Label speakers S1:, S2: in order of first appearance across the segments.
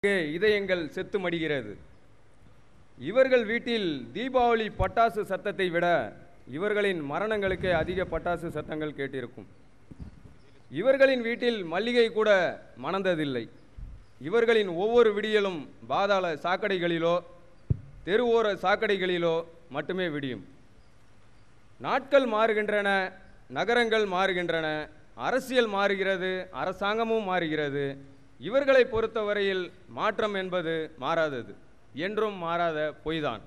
S1: இதயங்கள் செத்து மடிகிறது. இவர்கள் வீட்டில் தீபாவளி பட்டாசு சத்தத்தை விட இவர்களின் மரணங்களுக்கே அதிக பட்டாசு சத்தங்கள் கேட்டிருக்கும். இவர்களின் வீட்டில் மல்லிகை கூட மணந்ததில்லை. இவர்களின் ஒவ்வொரு விடியலும் பாதாள சாக்கடைகளிலோ தெருவோர சாக்கடைகளிலோ மட்டுமே விடியும். நாட்கள் மாறுகின்றன, நகரங்கள் மாறுகின்றன, அரசியல் மாறுகிறது, அரசாங்கமும் மாறுகிறது. இவர்களை பொறுத்தவரையில் மாற்றம் என்பது மாறாதது, என்றும் மாறாத பொய்தான்.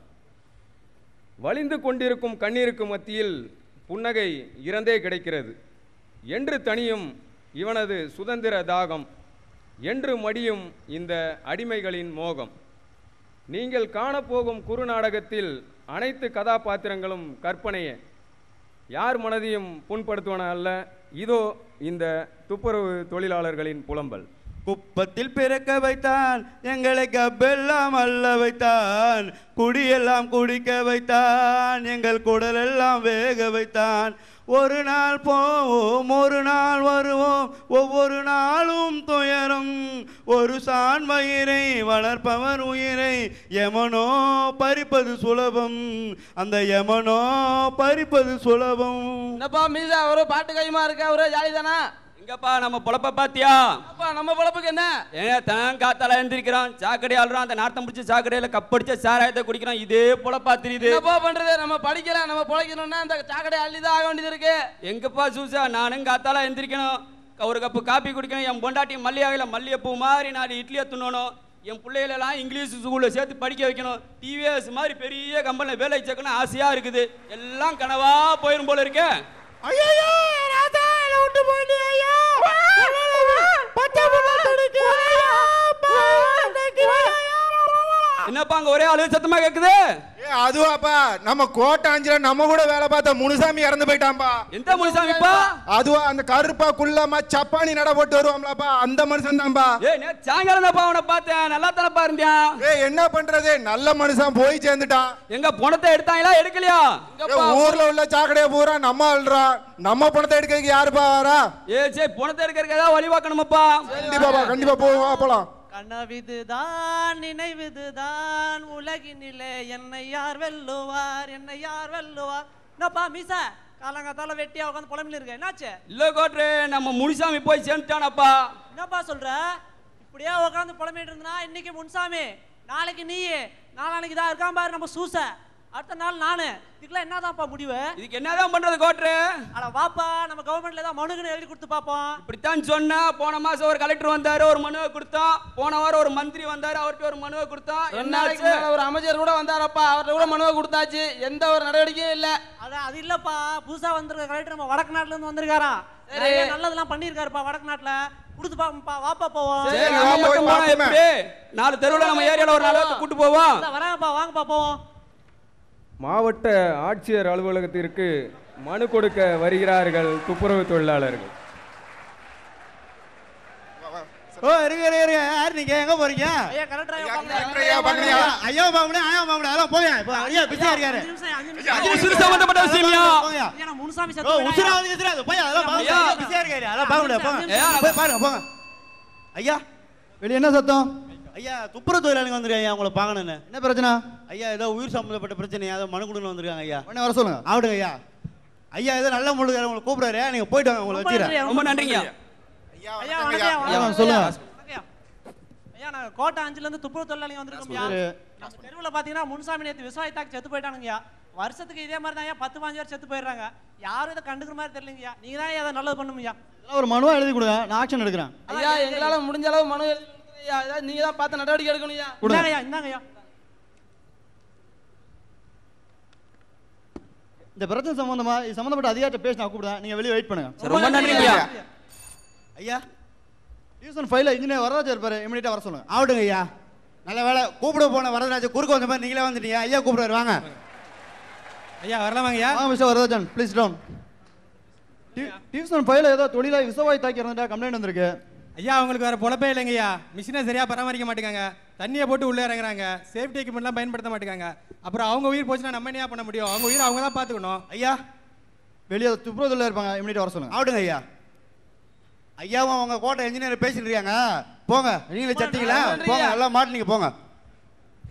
S1: வலிந்து கொண்டிருக்கும் கண்ணீருக்கு மத்தியில் புன்னகை இறந்தே கிடைக்கிறது. என்று தனியும் இவனது சுதந்திர தாகம், என்று மடியும் இந்த அடிமைகளின் மோகம். நீங்கள் காணப்போகும் குறுநாடகத்தில் அனைத்து கதாபாத்திரங்களும் கற்பனையே, யார் மனதையும் புண்படுத்துவன அல்ல. இதோ இந்த துப்புரவு தொழிலாளர்களின் புலம்பல்.
S2: குப்பத்தில் பிறக்க வைத்தான், எங்களை கப்பெல்லாம் அள்ள வைத்தான், குடியெல்லாம் குடிக்க வைத்தான், எங்கள் குடலெல்லாம் வேக வைத்தான். ஒரு நாள் போவோம், ஒரு நாள் வருவோம், ஒவ்வொரு நாளும் துயரம். ஒரு சான் வயிறை வளர்ப்பவர் உயிரை எமனோ பறிப்பது சுலபம், அந்த எமனோ பறிப்பது சுலபம்.
S3: என்னப்பா மீசா ஒரு பாட்டு கைமா இருக்க, ஒரு ஜாலி தானா?
S4: எங்கப்பா நம்ம பொழப்ப பாத்தியா?
S3: அப்பா நம்ம பொழப்புக்கு என்ன?
S4: தான் காத்தால எழுந்திருக்கிறான், சாக்கடை ஆளுறான், அந்த நார்த்தம் பிடிச்ச சாக்கடையில கப்படிச்ச சாராயத்தை குடிக்கிறான். இதே பொழப்பா தெரியுது.
S3: என்னப்பா பண்றது? நம்ம படிக்கலாம், நம்ம பொழைக்கணும்னா இந்த சாக்கடை அள்ளிதான் ஆக வேண்டியது இருக்கு.
S4: எங்கப்பா சூசா, நானும் காத்தால எழுந்திருக்கணும், ஒரு கப்பு காப்பி குடிக்கணும், என் பொண்டாட்டி மல்லிகையில மல்லிகைப்பூ மாதிரி 4 இட்லியை துண்ணணும், என் பிள்ளைகளெல்லாம் இங்கிலீஷ் ஸ்கூலில் சேர்த்து படிக்க வைக்கணும், டிவிஎஸ் மாதிரி பெரிய கம்பெனியில் வேலை சேர்க்கணும் ஆசையா இருக்குது. எல்லாம் கனவா போயிரும் போல இருக்கே. என்னப்பா அங்க ஒரே அழுகு சத்தமா கேக்குது?
S5: அதுவாப்பா நம்ம கோட்டாஞ்சில நம்ம கூட வேலை பார்த்த முனுசாமி இறந்து போயிட்டான்பா.
S4: எந்த முனுசாமிப்பா?
S5: அதுவா அந்த கருப்பா குள்ளமா சப்பானி நட போட்டு வருவாங்களாப்பா, அந்த மனுஷன் தான்பா.
S4: சாயங்காலம் தான்ப்பா அவனை பார்த்தேன், நல்லா தானப்பா இருந்தியான்.
S5: என்ன பண்றது, நல்ல மனுஷன் போய் சேர்ந்துட்டான்.
S4: எங்க பணத்தை எடுத்தாங்களா எடுக்கலையா?
S5: ஊர்ல உள்ள சாக்கடையை பூரா நம்ம அல்றான், நம்ம பணத்தை எடுக்கிறதுக்கு யாருப்பா வரா?
S4: சரி பணத்தை எடுக்கிறதுக்கு ஏதாவது வழி பார்க்கணுமாப்பா.
S5: கண்டிப்பா கண்டிப்பா போலாம்.
S6: கனவிதுதான் நினைவிதுதான், உலகினிலே என்னை யார் வெல்லுவார், என்னை யார் வெல்லுவார். என்னப்பா மீசா காலங்காத்தால வெட்டியா உட்காந்து புலம்பில இருக்க, என்னாச்சு?
S4: இல்ல கோட்ரு, நம்ம முனுசாமி போய் சேர்ந்துட்டானப்பா.
S6: என்னப்பா சொல்ற? இப்படியே உட்காந்து புலம்பிட்டு இருந்தா இன்னைக்கு முன்சாமி, நாளைக்கு நீ, நாளைக்கு தான் இருக்கான் பாரு நம்ம சூச, அடுத்த நாள் நானு. இதுக்கெல்லாம் என்னதான்ப்பா முடிவு?
S4: இதுக்கு என்னதான் பண்றது கோட்ரு?
S6: அட வாப்பா, நம்ம கவர்மெண்ட்ல தான் மனுக்குன்னு எழுதி கொடுத்து பாப்போம்.
S4: இப்படித்தான் சொன்னா, போன மாசம் ஒரு கலெக்டர் வந்தாரு, ஒரு மனுவை கொடுத்தோம். போன வாரம் ஒரு மந்திரி வந்தாரு, அவர்கிட்ட ஒரு மனுவை கொடுத்தோம்.
S3: என்னாச்சு? ஒரு அமைச்சர் கூட வந்தாரப்பா, அவர்கிட்ட கூட மனுவை கொடுத்தாச்சு, எந்த ஒரு நடவடிக்கையும் இல்ல.
S6: அது இல்லப்பா, புதுசா வந்திருக்க கலெக்டர் நம்ம வடக்கு நாட்டுல இருந்து வந்திருக்காராம். நல்லதெல்லாம் பண்ணிருக்காருப்பா வடக்கு நாட்டுல, கொடுத்து பாப்பா, வாப்பா போவோம்.
S4: எப்படி 4 தெருவுல நம்ம ஏரியால ஒரு 4 கூட்டு போவோம்.
S6: வராங்கப்பா, வாங்கப்பா போவோம்.
S1: மாவட்ட ஆட்சியர் அலுவலகத்திற்கு மனு கொடுக்க வருகிறார்கள் துப்புரவு தொழிலாளர்கள்.
S2: யார் நீங்க, எங்க போறீங்க?
S6: ஐயா கலெக்டர் ஐயா பாங்க.
S5: ஐயா பாக்கறியா?
S2: ஐயா பாவுனே, ஐயா பாவுனே, அதெல்லாம் போங்க. இப்போ ஐயா பிஸியா இருக்காரு.
S4: உசுறு சம்பந்தப்பட்ட விஷயம்யா.
S6: ஐயா நான் முனுசாமி சத்தம்.
S2: உசுராவது போய் அதெல்லாம் பாவுங்க. பிஸியா இருக்காரு, அதெல்லாம் பாவுங்க. போய் பாருங்க போங்க. ஐயா வெளிய என்ன சத்தம்? ஐயா துப்புரவு தொழிலாளிங்க வந்திருக்காங்க, ஐயா உங்களை பார்க்கணும்னு. என்ன பிரச்சனை? ஐயா ஏதோ உயிர் சம்பந்தப்பட்ட பிரச்சனை, ஏதோ மனு கொடுன்னு வந்திருக்காங்க. ஐயா உடனே வர சொல்லுங்க. ஆவிடுங்க ஐயா. ஐயா ஏதோ நல்ல முழுக்க உங்களை கூப்பிடுறாரு, நீங்க போயிட்டு வாங்க, உங்களை வச்சிரேன்.
S4: ரொம்ப நன்றிங்க.
S6: ஐயா வணக்கம்.
S2: சொல்லுங்க.
S6: ஐயா நான் கோட்டை 5ல இருந்து துப்புரவு தொழிலாளிங்க வந்திருக்கோம்யா. நம்ம தெருவுல பாத்தீங்கன்னா முன்சாமி நேத்து விவசாயத்தாக்கு செத்து போயிட்டானுங்கய்யா. வருஷத்துக்கு இதே மாதிரி தான் ஐயா 10-15 பேர் செத்து போயிடுறாங்க. யாரும் இதை கண்டுக்கிற மாதிரி தெரியலங்கய்யா. நீங்க தான் ஏதாவது நல்லது பண்ணுங்கய்யா.
S2: ஒரு மனுவா எழுதி கொடுங்க, நான் ஆக்ஷன் எடுக்கிறேன்.
S3: ஐயா எங்களால முடிஞ்ச அளவு மனு எழுதியா, நீங்க தான் பார்த்து நடவடிக்கை எடுக்கணும்யா.
S6: இந்தாங்கய்யா.
S2: இந்த பிரச்சனை சம்பந்தமா இது சம்பந்தப்பட்ட அதிகாரிட்ட பேசி நான் கூப்பிடுறேன், நீங்க வெளியே வெயிட் பண்ணுங்க.
S4: ரொம்ப நன்றிங்க.
S2: ஐயா டியூஷன் ஃபைல இன்ஜினியர் வரராஜா இருப்பாரு, இமிடியேட்டா வர சொல்லுங்க. ஆவிடுங்க ஐயா. நல்ல வேலை கூப்பிட போன வரராஜா குறுக்க வந்த மாதிரி நீங்களே வந்துட்டீங்க. ஐயா கூப்பிடுறாரு, வாங்க. ஐயா வரலாமாங்க ஐயா? வாங்க mister Vararajan, please down. Tuition ஃபைல ஏதோ தொழிலாளி விசவாய் தாக்கி இருந்தா கம்ப்ளைண்ட் வந்திருக்கு.
S7: ஐயா அவங்களுக்கு வேற பொழப்பே இல்லைங்கய்யா. மிஷினை சரியா பராமரிக்க மாட்டேங்காங்க, தண்ணியை போட்டு உள்ளே இறங்குறாங்க, சேஃப்டி எக்யூப்மெண்ட்லாம் பயன்படுத்த மாட்டேங்காங்க. அப்புறம் அவங்க உயிர் போச்சுன்னா நம்ம என்ன பண்ண முடியும்? அவங்க உயிர் அவங்க தான் பார்த்துக்கணும்.
S2: ஐயா வெளியே துப்புரவு தொழிலாளி இருப்பாங்க, இமிடியேட்டா வர சொல்லுங்க. ஆவிடுங்க ஐயா. ஐயாவும் அவங்க கோட்டை இன்ஜினியர் பேசிட்டு இருக்காங்க, போங்க நீங்களே சட்டிங்களா போங்க எல்லாம் மாட்டினீங்க போங்க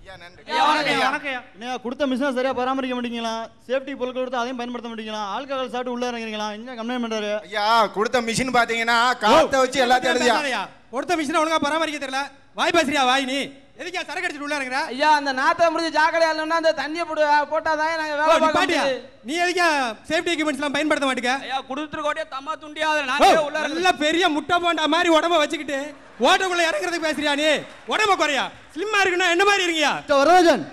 S5: ஐயா நன்றி
S3: ஐயா வணக்கம் ஐயா
S6: வணக்கம் ஐயா
S2: என்ன கொடுத்த மிஷினை சரியா பராமரிக்க மாட்டீங்களா சேஃப்டி பொருட்கள் கொடுத்து அதையும் பயன்படுத்த மாட்டீங்களா ஆல்கஹால் சாப்பிட்டு உள்ள இறங்குறீங்களா என்ன கம்ப்ளைண்ட் பண்றாரு
S5: ஐயா கொடுத்த மிஷின் பாத்தீங்கன்னா காத்த வச்சு எல்லாத்தையும் எழுதியா
S7: கொடுத்த மிஷினை ஒழுங்கா பராமரிக்க தெரியல வாய் பேசுறியா வாய் நீ எதுக்கு சரக்கு அடிச்சிட்டு உள்ள இருக்கிற
S3: ஐயா அந்த நாத்தை முடிஞ்சு ஜாக்கடை இல்லைன்னா அந்த தண்ணியை போட்டாதான் நாங்க வேலை பார்க்க
S7: பாட்டியா
S3: முடியுது.
S7: நீ எதுக்கு சேஃப்டி எக்யூப்மெண்ட்ஸ் எல்லாம் பயன்படுத்த மாட்டேங்க
S4: ஐயா கொடுத்துட்டு கோட்டையே தம்மா துண்டியா அதில் நானே உள்ள இறங்குறேன்.
S7: நல்ல பெரிய முட்டை போண்டா மாதிரி உடம்ப வச்சுக்கிட்டு ஓட்டக்குள்ள இறங்குறதுக்கு பேசுறியா நீ உடம்ப குறையா ஸ்லிம்மா இருக்குன்னா என்ன மாதிரி இருக்கீங்க
S2: வரராஜன்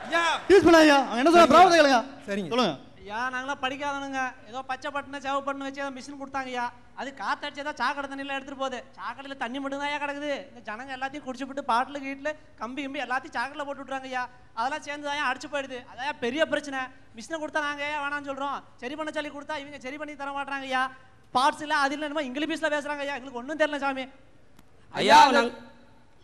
S7: ஐயா
S2: யூஸ் பண்ணாயா அவங்க என்ன சொல்ல ப்ராப்ளம் கேளுங்க
S7: சரிங்க
S2: சொல்லுங்க
S6: ஐயா நாங்களாம் படிக்காதவனுங்க ஏதோ பச்சை பட்டனை சேவ பண்ணு வச்சு மிஷின் கொடுத்தாங்க ஐயா அது காத்தடிச்சதா சாக்கடை தண்ணியில் எடுத்துட்டு போகுது சாக்கடையில் தண்ணி மட்டும் தான் கிடக்குது இந்த ஜனங்க எல்லாத்தையும் குடிச்சுட்டு பாட்டில் கீட்டில் கம்பி எல்லாத்தையும் சாக்கடையில் போட்டு விட்றாங்க ஐயா அதெல்லாம் சேர்ந்து தான் அடிச்சு போயிடுது அதான் பெரிய பிரச்சனை மிஷினை கொடுத்தா நாங்கள் ஏன் வேணாம்னு சொல்கிறோம் சரி பண்ண சொல்லி கொடுத்தா இவங்க சரி பண்ணி தர மாட்டாங்க ஐயா பார்ட்ஸ் இல்லை அது இல்லை என்னமோ இங்கிலீஷில் பேசுகிறாங்க ஐயா எங்களுக்கு ஒன்றும் தெரியல சாமி
S4: ஐயா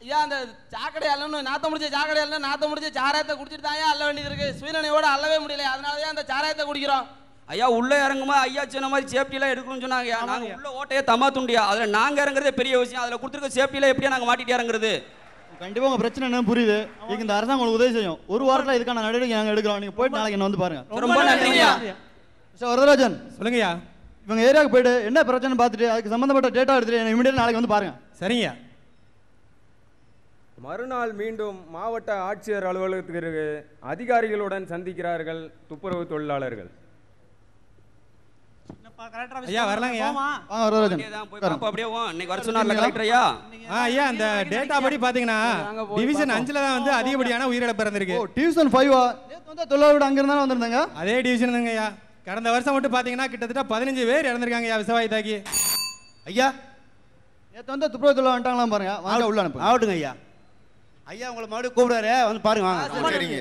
S3: ஐயா அந்த சாக்கடை அல்லன்னு நாத்த முடிச்ச சாக்கடை அல்ல நாத்த முடிச்ச சாராயத்தை குடிச்சிட்டு தான் அல்ல வேண்டியது இருக்கு சுயநினைவோட அல்லவே முடியல அதனாலதான் அந்த சாராயத்தை குடிக்கிறோம்
S4: ஐயா உள்ள இறங்கும்போது ஐயா சொன்ன மாதிரி சேஃப்டி எல்லாம் எடுக்கணும்னு சொன்னாங்க நாங்க உள்ள ஓட்டையே தம்மா துண்டியா அதுல நாங்க இறங்குறதே பெரிய விஷயம் அதுல கொடுத்துருக்க சேஃப்டி எல்லாம் எப்படியா நாங்க மாட்டிட்டு இறங்குறது
S2: கண்டிப்பா உங்க பிரச்சனை என்ன புரியுது இதுக்கு இந்த அரசாங்கம் உங்களுக்கு உதவி செய்யும் ஒரு வாரத்துல இதுக்கான நடவடிக்கை நாங்க எடுக்கிறோம் நீங்க போயிட்டு நாளைக்கு என்ன வந்து பாருங்க
S4: ரொம்ப நன்றிங்கய்யா
S2: மிஸ்டர் வரதராஜன்
S7: சொல்லுங்கய்யா
S2: இவங்க ஏரியாவுக்கு போயிட்டு என்ன பிரச்சனை பார்த்துட்டு அதுக்கு சம்பந்தப்பட்ட டேட்டா எடுத்துட்டு என்ன இமீடியட் நாளைக்கு வந்து பாருங்க
S7: சரிங்கய்யா
S1: மறுநாள் மீண்டும் மாவட்ட ஆட்சியர் அலுவலகத்திற்கு அதிகாரிகளுடன் சந்திக்கிறார்கள் துப்புரவு தொழிலாளர்கள்.
S7: ஐயா வரலாங்கய்யா
S2: வாங்க வரதராஜன்
S4: போய் பாப்போம் அப்படியே இன்னைக்கு வர சொன்னார்ல கலெக்டர் ஐயா
S7: ஐயா அந்த டேட்டா படி பாத்தீங்கன்னா டிவிஷன் 5ல தான் வந்து அதிகப்படியான உயிரிழப்பு இருந்திருக்கு
S2: டிவிஷன் 5 நேத்து வந்து தொழிலாளர் அங்க இருந்தா வந்திருந்தாங்க
S7: அதே டிவிஷன் தாங்க ஐயா கடந்த வருஷம் மட்டும் பாத்தீங்கன்னா கிட்டத்தட்ட 15 பேர் இறந்திருக்காங்க ஐயா விவசாயி தாக்கி
S2: ஐயா நேத்து வந்து துப்புரவு தொழிலாளர் வந்துட்டாங்களாம் பாருங்க வாங்க உள்ள அனுப்பு
S8: ஆகட்டுங்க ஐயா ஐயா உங்களை மறுபடியும் கூப்பிடுறாரு வந்து பாருங்க வாங்க
S5: சரிங்க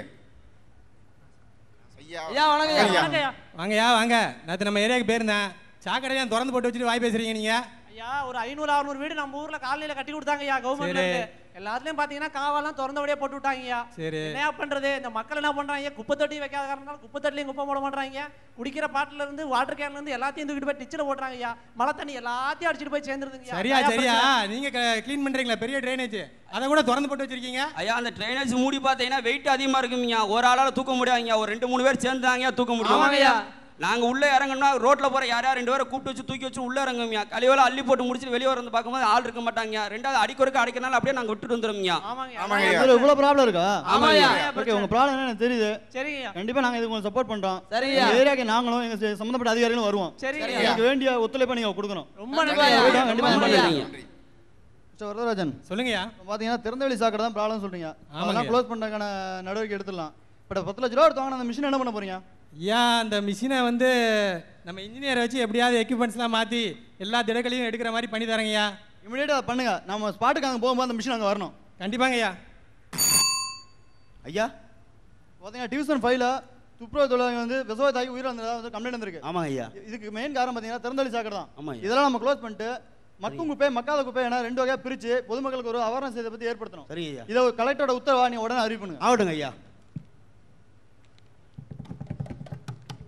S3: ஐயா வணக்கம் ஐயா
S7: வாங்கய்யா வாங்க நேற்று நம்ம ஏரியாவுக்கு போயிருந்தேன் சாக்கடையா திறந்து போட்டு வச்சுட்டு வாய் பேசுறீங்க நீங்க
S6: ஐயா ஒரு 500-600 வீடு நம்ம ஊர்ல காலனில கட்டி கொடுத்தாங்க ஐயா கவர்மெண்ட்ல இருந்து எல்லாத்துலயும் பாத்தீங்கன்னா காவெல்லாம் திறந்தபடியே போட்டு விட்டாங்க ஐயா
S7: சரி
S6: என்ன பண்றது இந்த மக்கள் என்ன பண்றாங்க குப்பை தொட்டி வைக்காத காரணத்தால குப்பை தொட்டிலையும் குப்பை போட மாட்டாங்க குடிக்கிற பாட்டில இருந்து வாட்டர் கேன்ல இருந்து எல்லாத்தையும் தூக்கிட்டு போய் டிச்சில போடுறாங்க ஐயா மழை தண்ணி எல்லாத்தையும் அடிச்சிட்டு போய் சேர்ந்துருதுங்க
S7: சரியா சரியா நீங்க க்ளீன் பண்றீங்களா பெரிய ட்ரைனேஜ் அதை கூட திறந்து போட்டு வச்சிருக்கீங்க
S4: ஐயா அந்த ட்ரைனேஜ் மூடி பார்த்தீங்கன்னா வெயிட் அதிகமா இருக்குங்க ஒரு ஆளால தூக்க முடியாதுங்க ஒரு 2-3 பேர் சேர்ந்தாங்க தூக்க முடியும் நாங்க உள்ள இறங்கணும்னா ரோட்ல போற யாரா 2 பேரை கூப்பிட்டு வச்சு தூக்கி வச்சு உள்ள இறங்குங்க கழிவெல்லாம் அள்ளி போட்டு முடிச்சுட்டு வெளியே வந்து பார்க்கும்போது ஆள் இருக்க மாட்டாங்க ரெண்டாவது அடிக்கொருக்க அடிக்கனால அப்படியே நாங்க விட்டுட்டு வந்துருவோங்க
S6: ஆமாங்க
S2: இதுல இவ்வளவு ப்ராப்ளம் இருக்கா
S3: ஆமாய்யா.
S2: ஓகே உங்க ப்ராப்ளம் என்னன்னு தெரியுது
S6: சரிங்க
S2: கண்டிப்பா நாங்க இதுக்கு உங்களுக்கு சப்போர்ட் பண்றோம்
S3: சரிங்க.
S2: இந்த ஏரியாக்கு நாங்களும் எங்க சம்பந்தப்பட்ட அதிகாரிகளும் வருவோம்
S6: சரிங்க
S2: உங்களுக்கு வேண்டிய ஒத்துழைப்பை நீங்க கொடுக்கணும்
S6: ரொம்ப
S3: கண்டிப்பா
S6: நன்றி
S3: ஐயா.
S2: கண்டிப்பா
S3: ரொம்ப
S2: நன்றி.
S3: நன்றி.
S2: மிஸ்டர் வரதராஜன்
S7: சொல்லுங்கய்யா
S2: இப்ப பாத்தீங்கன்னா திறந்தவெளி சாக்கடை தான் ப்ராப்ளம் சொல்றீங்க
S7: ஆமாங்க.
S2: அதெல்லாம் க்ளோஸ் பண்றதுக்கான நடவடிக்கை எடுத்துடலாம் பட் 10 லட்ச ரூபா எடுத்து வாங்கின அந்த மிஷின் என்ன பண்ண போறீங்க
S7: ஏன் அந்த மிஷினை வந்து நம்ம இன்ஜினியரை வச்சு எப்படியாவது எக்யூப்மெண்ட்ஸ்லாம் மாற்றி எல்லா திடக்களையும் எடுக்கிற மாதிரி பண்ணி தரேங்கய்யா
S2: இமிடியேட்டா பண்ணுங்க நம்ம ஸ்பாட்டுக்கு அங்கே போகும்போது அந்த மிஷின் அங்கே வரணும்
S7: கண்டிப்பாங்கய்யா
S8: ஐயா
S2: பார்த்தீங்கன்னா டிவிஷன் 5ல துப்புரவு தொழிலாளர்கள் வந்து விவசாயத்தாக்கி உயிர் வந்து கம்ப்ளைண்ட் வந்திருக்கு
S8: ஆமாங்க ஐயா
S2: இதுக்கு மெயின் காரணம் பார்த்தீங்கன்னா திறந்தவெளி சாக்கடை தான்
S8: ஆமாங்க.
S2: இதெல்லாம் நம்ம க்ளோஸ் பண்ணிட்டு மக்கும் குப்பை மக்காத குப்பை என 2 வகையாக பிரித்து பொதுமக்களுக்கு ஒரு அவேர்னஸ் இதை பற்றி ஏற்படுத்தணும்
S8: சரிங்க ஐயா
S2: இதை ஒரு கலெக்டரோட உத்தரவா நீ உடனே அறிவிப்புங்க
S8: ஆகட்டுங்க ஐயா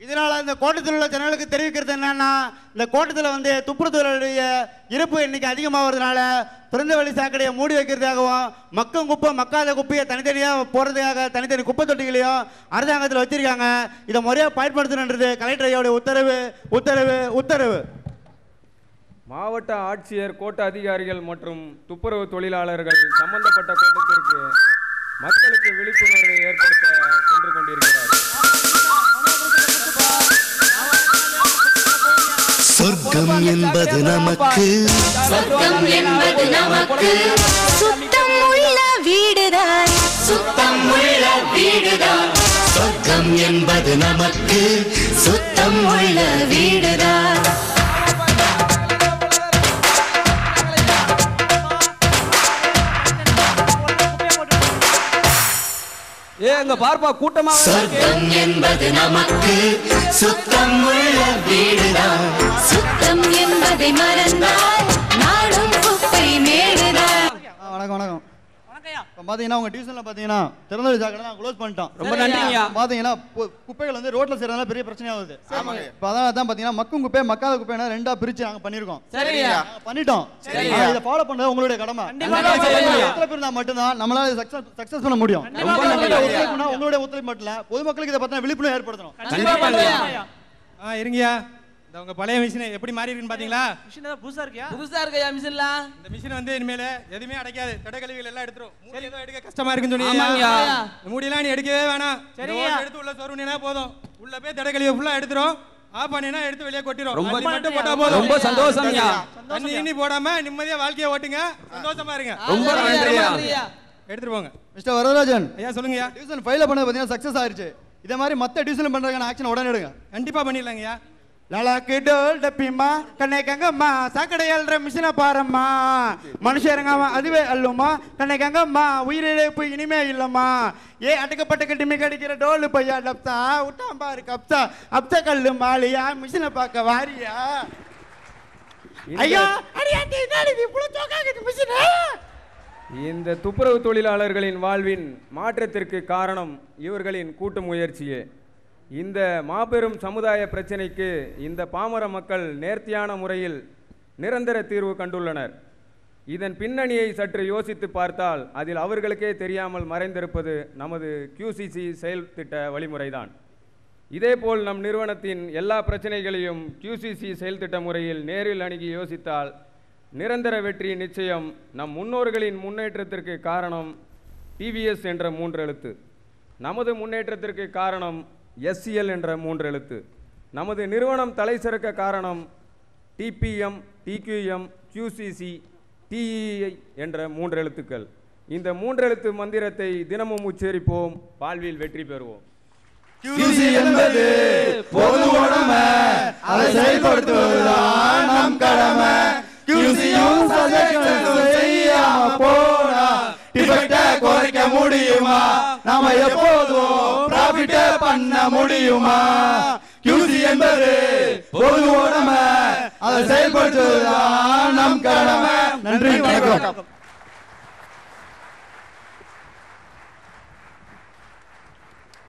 S8: இதனால இந்த கோட்டத்தில் உள்ள ஜனங்களுக்கு தெரிவிக்கிறது என்னன்னா இந்த கோட்டத்தில் வந்து துப்புரவுத்துறையுடைய இருப்பு இன்னைக்கு அதிகமாகிறதுனால திறந்தவெளி சாக்கடையை மூடி வைக்கிறதுக்காகவும் மக்கும் குப்பை மக்காத குப்பையை தனித்தனியாக போடுறதுக்காக தனித்தனி குப்பை தொட்டிகளையும் அரசாங்கத்தில் வச்சிருக்காங்க இதை முறையாக பயன்படுத்தணுன்றது கலெக்டர் ஐயாவுடைய உத்தரவு உத்தரவு உத்தரவு
S1: மாவட்ட ஆட்சியர் கோட்ட அதிகாரிகள் மற்றும் துப்புரவு தொழிலாளர்கள் சம்பந்தப்பட்ட கோட்டத்திற்கு மக்களுக்கு விழிப்புணர்வை ஏற்படுத்த சென்று கொண்டிருக்கிறார்கள்.
S9: சொர்க்கம் என்பது நமக்கு
S10: சொர்க்கம் என்பது நமக்கு சுத்தம் உள்ள வீடுதான் சுத்தம் உள்ள வீடுதான்
S9: சொர்க்கம் என்பது நமக்கு
S10: சுத்தம் உள்ள வீடுதான்
S4: அங்க பார்ப்பா கூட்டமா
S9: சொர்க்கம் என்பது நமக்கு சுத்தம் உள்ள வீடுதான்
S10: சுத்தம் என்பதை மறந்தால் நாடும் குப்பை மேடுதான்
S2: வணக்கம் வணக்கம்
S6: வணக்கம்யா
S2: பாத்தீங்கன்னா உங்க டியூஷன்ல பாத்தீங்கன்னா திறந்தவெளி சாக்கடை நான் க்ளோஸ் பண்ணிட்டோம்.
S4: ரொம்ப நன்றிங்கய்யா.
S2: பாத்தீங்கன்னா குப்பைகள் வந்து ரோட்ல செய்யறதுனால பெரிய பிரச்சனை ஆகுது. இப்போ அதான் தான் பாத்தீங்கன்னா மக்கும் குப்பை மக்காத குப்பைனா ரெண்டா பிரிச்சு நாங்க பண்ணிருக்கோம்.
S3: சரியா
S2: பண்ணிட்டோம். இத ஃபாலோ பண்றது உங்களுடைய கடமை. எத்தனை பேர் தான் மட்டும் தான் நம்மளால சக்சஸ் பண்ண முடியும். உங்களுடைய ஒத்துழைப்பு மட்டும் இல்ல பொதுமக்களுக்கு இத பத்தின விழிப்புணர்வு ஏற்படுத்தணும்.
S7: இருங்கயா. இந்த உங்க பழைய மிஷின் எப்படி மாறி இருக்குன்னு பாத்தீங்களா?
S6: மிஷின் ஏதோ புதுசா இருக்கியா?
S3: புதுசா இருக்கியா மிஷின்லாம்?
S7: இந்த மிஷின் வந்து இனிமேல எதுவுமே அடைக்காது. தடக்கழிவுகள் எல்லாம் எடுத்துரும். மூடி ஏதோ எடுக்க கஷ்டமா இருக்குன்னு
S3: ஆமாங்கய்யா.
S7: சொன்னீங்க. மூடிலாம் நீ எடுக்கவே வேணாம்.
S6: சரியா.
S7: எடுத்து உள்ள சொருவினா போதும். உள்ள போய் தடக்கழிவு ஃபுல்லா எடுத்துரும். ஆஃப் பண்ணினா எடுத்து வெளியே கொட்டிரும்.
S4: ரொம்ப
S7: மட்டும் போட்டா போதும்.
S4: ரொம்ப சந்தோஷம்யா.
S7: தண்ணி இனி போடாம நிம்மதியா வாழ்க்கைய ஓட்டுங்க. சந்தோஷமா இருங்க.
S4: ரொம்ப நன்றியா.
S7: எடுத்துட்டு போங்க.
S2: மிஸ்டர் வரதராஜன்
S7: ஐயா சொல்லுங்கயா.
S2: டியூஷன் ஃபைல பண்ணது பாத்தீங்கன்னா சக்சஸ் ஆயிருச்சு. இதே மாதிரி மத்த டியூஷன் பண்றதுக்கான ஆக்ஷன் உடனே எடுங்க.
S7: கண்டிப்பா பண்ணிடலாங்கய்யா.
S8: லலாக்கு டோல் டப்பிம்மா கண்ணை கங்கம்மா சாக்கடை அல்ற மிஷினை பாரம்மா மனுஷருங்க அதுவே அல்லுமா கண்ணை கங்கம்மா உயிரிழப்பு இனிமே இல்லம்மா ஏ அடக்கப்பட்ட கட்டிமை கடிக்கிற டோலு பையா டப்தா விட்டான் பாரு கப்சா அப்ச கல்லு மாலியா மிஷினை பார்க்க வாரியா ஐயா அடியாண்டி என்னடி இவ்வளவு சோக்காகுது மிஷினே.
S1: இந்த துப்புரவு தொழிலாளர்களின் வாழ்வின் மாற்றத்திற்கு காரணம் இவர்களின் கூட்டு முயற்சியே. இந்த மாபெரும் சமுதாய பிரச்சினைக்கு இந்த பாமர மக்கள் நேர்த்தியான முறையில் நிரந்தர தீர்வு கண்டுள்ளனர். இதன் பின்னணியை சற்று யோசித்து பார்த்தால் அதில் அவர்களுக்கே தெரியாமல் மறைந்திருப்பது நமது QCC செயல் திட்ட வழிமுறைதான். இதேபோல் நம் நிறுவனத்தின் எல்லா பிரச்சனைகளையும் QCC செயல் திட்ட முறையில் நேரில் அணுகி யோசித்தால் நிரந்தர வெற்றி நிச்சயம். நம் முன்னோர்களின் முன்னேற்றத்திற்கு காரணம் TVS என்ற 3 எழுத்து. நமது முன்னேற்றத்திற்கு காரணம் SCL என்ற 3 எழுத்து. நமது நிறுவனம் தலை சிறக்க காரணம் TPM, TQM, QCC, TEI என்ற 3 எழுத்துக்கள். இந்த 3 எழுத்து மந்திரத்தை தினமும் உச்சரிப்போம், வாழ்வில் வெற்றி பெறுவோம்.
S5: QC என்பது பொது உடைமை, அதை செயல்படுத்துவதுதான் நம் கடமை. QCயும் சஜஷன் செய்யாம போனா டிஃபெக்ட குறைக்க முடியுமா? நாம எப்போதும் ப்ராஃபிட் பண்ண முடியுமா? QC என்பது பொது உடைமை, அதை செயல்படுத்துவதுதான் நம் கடமை. நன்றி, வணக்கம்.